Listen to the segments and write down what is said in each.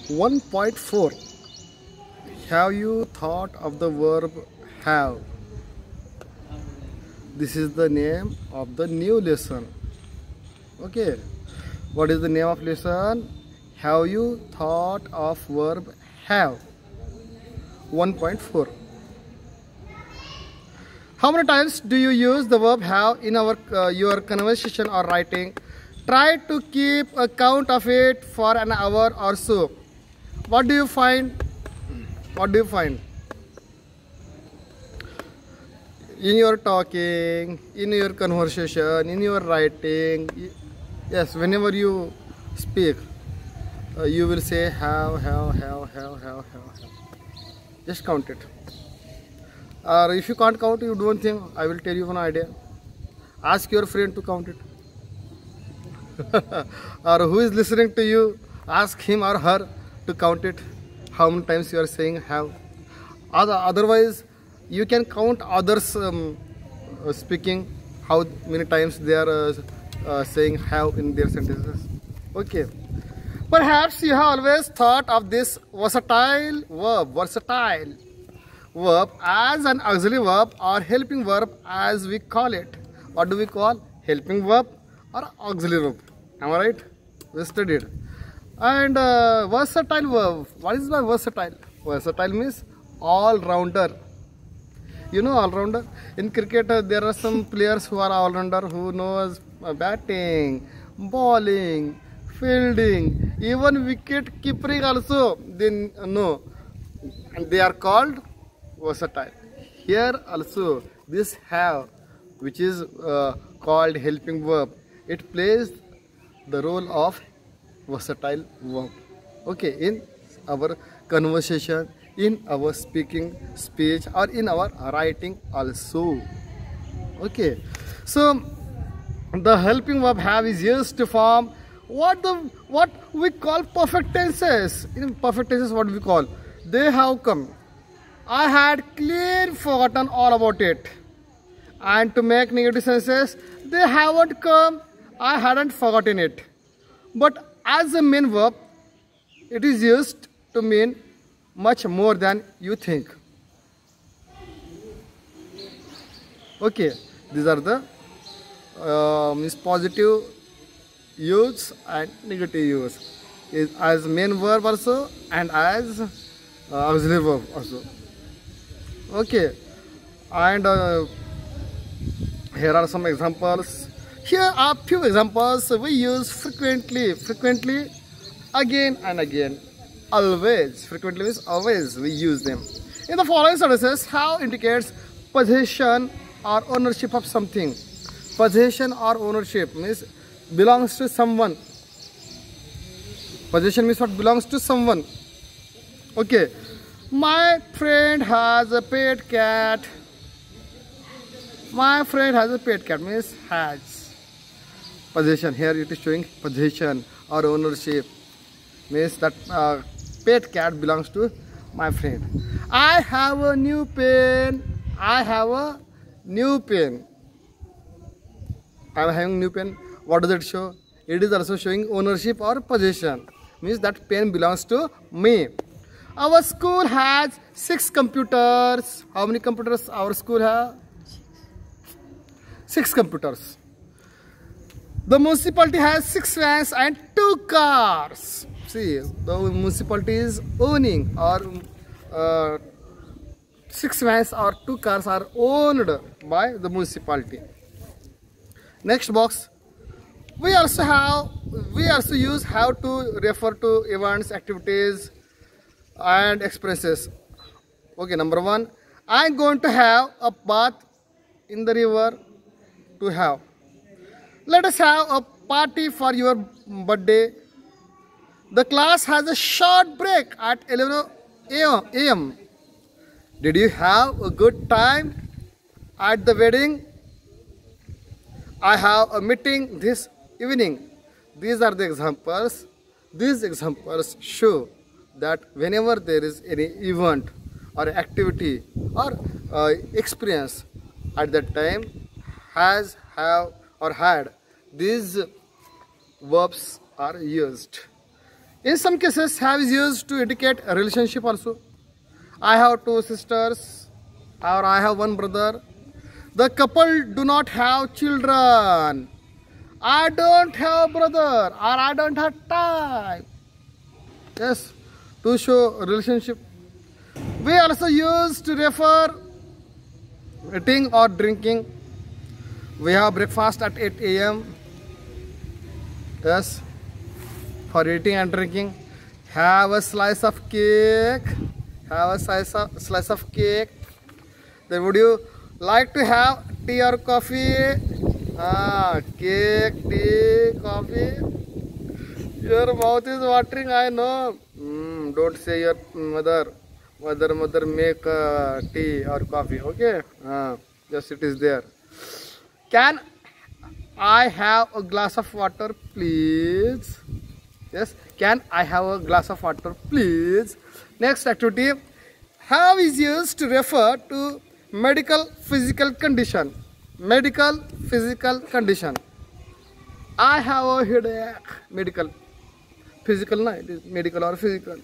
1.4. Have you thought of the verb have? This is the name of the new lesson. Okay. What is the name of lesson? Have you thought of verb have? 1.4. How many times do you use the verb have in your conversation or writing? Try to keep a count of it for an hour or so. What do you find? What do you find? In your talking, in your conversation, in your writing, yes, whenever you speak, you will say have. Just count it. Or if you can't count, you don't think, I will tell you one idea. Ask your friend to count it. Or who is listening to you, ask him or her to count it. How many times you are saying have. Otherwise, you can count others speaking, how many times they are saying have in their sentences. Okay. Perhaps you have always thought of this versatile verb as an auxiliary verb or helping verb as we call it. What do we call? Helping verb or auxiliary verb. Am I right? We studied. And versatile verb. What is by versatile? Versatile means all-rounder. You know all-rounder? In cricket, there are some players who are all-rounder who knows batting, bowling, fielding, even wicket keeping also they know. And they are called versatile. Here also this have, which is called helping verb, it plays the role of versatile verb. Okay, in our conversation, in our speaking, speech, or in our writing also. Okay, so the helping verb have is used to form what we call perfect tenses. In perfect tenses, what we call? They have come. I had clearly forgotten all about it. And to make negative senses, they haven't come. I hadn't forgotten it. But as a main verb, it is used to mean much more than you think. Okay, these are the means positive use and negative use. Is as main verb also and as auxiliary verb also. Okay, and here are some examples. Here are few examples we use frequently, again and again. Always, frequently means always we use them. In the following sentences, have indicates possession or ownership of something. Possession or ownership means belongs to someone. Possession means what belongs to someone. Okay. My friend has a pet cat. My friend has a pet cat means has. Possession. Here it is showing possession or ownership. Means that pet cat belongs to my friend. I have a new pen. I have a new pen. I am having new pen. What does it show? It is also showing ownership or possession. Means that pen belongs to me. Our school has 6 computers. How many computers our school has? 6 computers. The municipality has 6 vans and 2 cars. See, the municipality is owning or 6 vans or 2 cars are owned by the municipality. Next box. We also use have to refer to events, activities, and expresses. Okay, number 1. I'm going to have a bath in the river. To have. Let us have a party for your birthday. The class has a short break at 11 a.m. Did you have a good time at the wedding? I have a meeting this evening. These are the examples. These examples show that whenever there is any event or activity or experience, at that time has, have or had, these verbs are used. In some cases, have is used to indicate a relationship also. I have two sisters, or I have one brother. The couple do not have children. I don't have brother, or I don't have time. Yes, to show a relationship. We also use to refer eating or drinking. We have breakfast at 8 a.m. Yes, for eating and drinking. Have a slice of cake. Have a slice of cake. Then would you like to have tea or coffee? Cake, tea, coffee. Your mouth is watering, I know. Don't say your mother make tea or coffee, okay? Just it is there. Can I have a glass of water, please? Yes, can I have a glass of water, please? Next activity, have is used to refer to medical physical condition. Medical physical condition. I have a headache. Medical. Physical, no, it is medical or physical.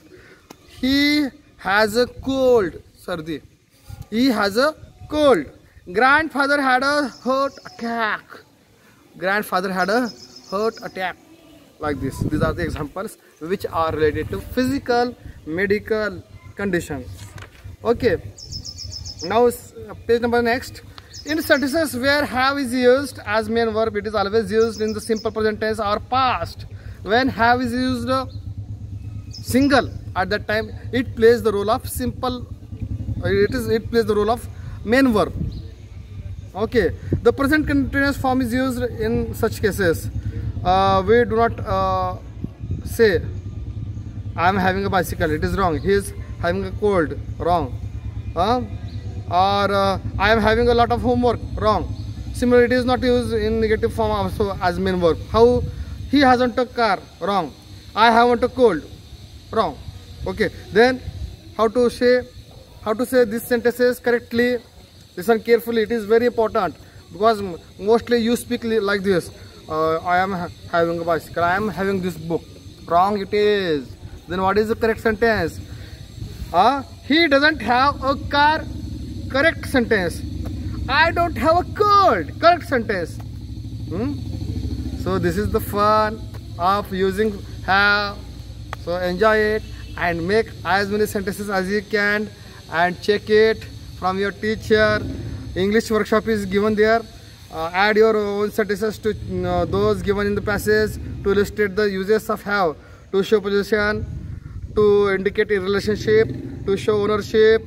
He has a cold. Sardi. He has a cold. Grandfather had a heart attack. Grandfather had a heart attack. Like this. These are the examples which are related to physical, medical conditions. Okay. Now page number next. In sentences where have is used as main verb, it is always used in the simple present tense or past. When have is used single, at that time it plays the role of simple. It plays the role of main verb. Okay. The present continuous form is used in such cases. We do not say I am having a bicycle. It is wrong. He is having a cold. Wrong. Or I am having a lot of homework. Wrong. Similarly, it is not used in negative form also as main verb. How? He hasn't a car. Wrong. I haven't a cold. Wrong. Okay. Then how to say these sentences correctly? Listen carefully. It is very important because mostly you speak like this. I am having a bicycle. I am having this book. Wrong. It is. Then what is the correct sentence? He doesn't have a car. Correct sentence. I don't have a cold. Correct sentence. So this is the fun of using have. So enjoy it and make as many sentences as you can and check it from your teacher. English workshop is given there. Add your own sentences to those given in the passage to illustrate the uses of have, to show possession, to indicate a relationship, to show ownership,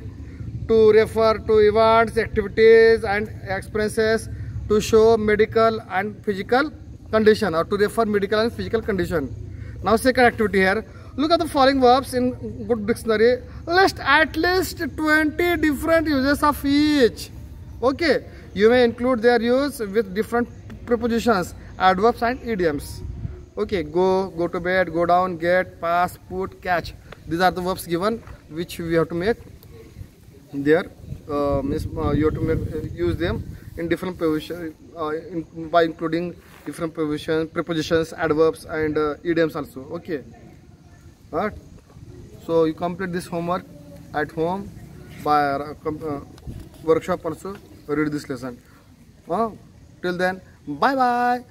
to refer to events, activities and experiences, to show medical and physical condition, or to refer medical and physical condition. Now second activity here. Look at the following verbs in good dictionary. List at least 20 different uses of each. Okay. You may include their use with different prepositions, adverbs and idioms. Okay. Go to bed, go down, get, pass, put, catch. These are the verbs given which we have to make there. You have to use them in different positions by including different prepositions, adverbs and idioms also. Okay. Right. So you complete this homework at home by workshop also. Read this lesson. Till then, bye bye.